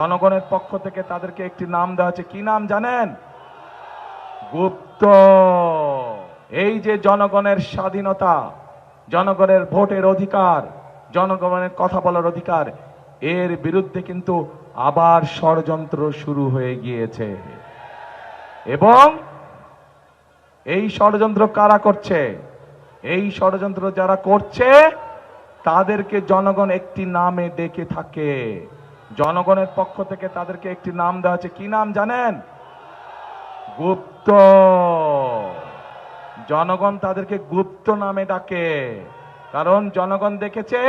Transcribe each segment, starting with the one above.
জনগণের পক্ষ থেকে তাদেরকে একটি নাম দেওয়া হচ্ছে। কি নাম জানেন? গুপ্ত। এই যে জনগণের স্বাধীনতা, জনগণের ভোটের অধিকার, জনগণের কথা বলার অধিকার, এর বিরুদ্ধে কিন্তু আবার ষড়যন্ত্র শুরু হয়ে গিয়েছে। এবং এই ষড়যন্ত্র কারা করছে? এই ষড়যন্ত্র যারা করছে তাদেরকে জনগণ একটি নামে ডেকে থাকে। জনগণের পক্ষ থেকে তাদেরকে একটি নাম দেওয়া হচ্ছে। কি নাম জানেন? গুপ্ত। জনগণ তাদেরকে গুপ্ত নামে ডাকে, কারণ জনগণ দেখেছে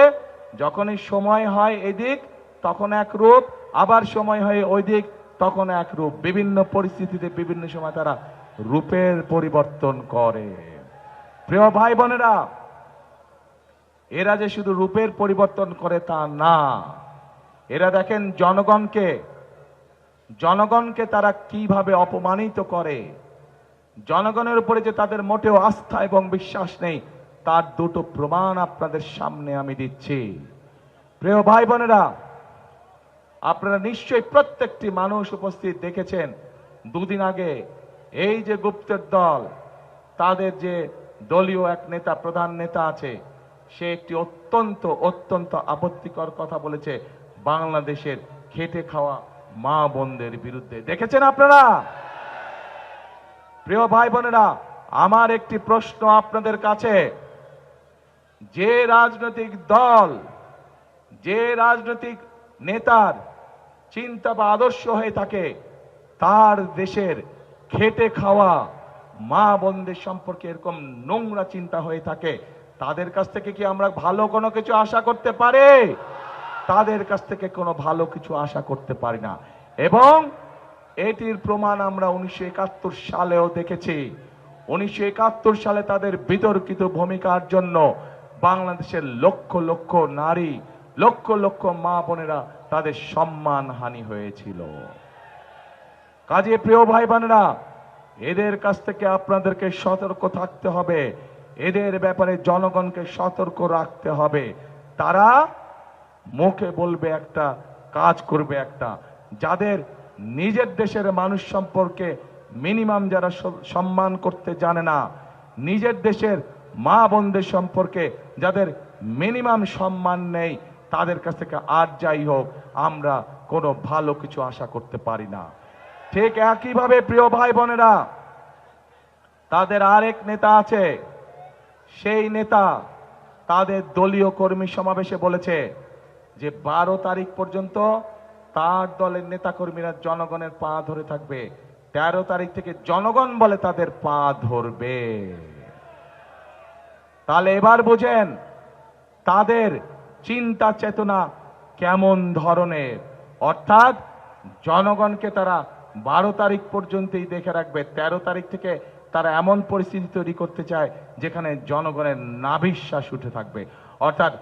যখনই সময় হয় এদিক তখন এক রূপ, আবার সময় হয় ওই দিক তখন এক রূপ। বিভিন্ন পরিস্থিতিতে বিভিন্ন সময় তারা রূপের পরিবর্তন করে। প্রিয় ভাই বোনেরা, এরা যে শুধু রূপের পরিবর্তন করে তা না, এরা দেখেন জনগণকে তারা কিভাবে অপমানিত করে। জনগণের উপরে যে তাদের মোটেও আস্থা এবং বিশ্বাস নেই, তার দুটো প্রমাণ আপনাদের সামনে আমি দিচ্ছি। প্রিয় ভাই বোনেরা, আপনারা নিশ্চয়ই প্রত্যেকটি মানুষ উপস্থিত দেখেছেন দুদিন আগে এই যে গুপ্তের দল, তাদের যে দলীয় এক নেতা, প্রধান নেতা আছে, সে একটি অত্যন্ত আপত্তিকর কথা বলেছে বাংলাদেশের খেটে খাওয়া মা বোনদের বিরুদ্ধে। দেখেছেন আপনারা? প্রিয় ভাই বোনেরা, আমার একটি প্রশ্ন আপনাদের কাছে, যে রাজনৈতিক দল, যে রাজনৈতিক নেতার চিন্তা বা আদর্শ হয়ে থাকে, তার দেশের খেটে খাওয়া মা বোনদের সম্পর্কে এরকম নোংরা চিন্তা হয়ে থাকে, তাদের কাছ থেকে কি আমরা ভালো কোনো কিছু আশা করতে পারি? তাদের কাছ থেকে কোনো ভালো কিছু আশা করতে পারি না। এবং এটির প্রমাণ আমরা 1971 সালেও দেখেছি। 1971 সালে তাদের বিতর্কিত ভূমিকার জন্য বাংলাদেশের লক্ষ লক্ষ নারী, লক্ষ লক্ষ মা বোনেরা তাদের সম্মান হানি হয়েছিল। কাজে প্রিয় ভাই বোনেরা, এদের কাছ থেকে আপনাদেরকে সতর্ক থাকতে হবে। এদের ব্যাপারে জনগণকে সতর্ক রাখতে হবে। তারা মুখে বলবে একটা, কাজ করবে একটা। যাদের নিজের দেশের মানুষ সম্পর্কে মিনিমাম যারা সম্মান করতে জানে না, নিজের দেশের মা বোনদের সম্পর্কে যাদের মিনিমাম সম্মান নেই, তাদের কাছ থেকে আর যাই হোক আমরা কোনো ভালো কিছু আশা করতে পারি না। ঠিক একইভাবে প্রিয় ভাই বোনেরা, তাদের আরেক নেতা আছে। সেই নেতা তাদের দলীয় কর্মী সমাবেশে বলেছে যে 12 তারিখ পর্যন্ত তার দলের নেতা কর্মীরা জনগণের পা ধরে থাকবে, 13 তারিখ থেকে জনগণ বলে তাদের পা ধরবে। তাহলে এবার বুঝেন তাদের চিন্তা চেতনা কেমন ধরনের। অর্থাৎ জনগণকে তারা 12 তারিখ পর্যন্তই দেখে রাখবে, 13 তারিখ থেকে তারা এমন পরিস্থিতি তৈরি করতে চায় যেখানে জনগণের নাভিশ্বাস উঠে থাকবে। অর্থাৎ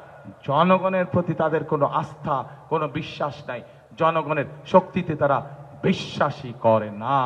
জনগণের প্রতি তাদের কোনো আস্থা, কোনো বিশ্বাস নাই, জনগণের শক্তিতে তারা বিশ্বাসই করে না।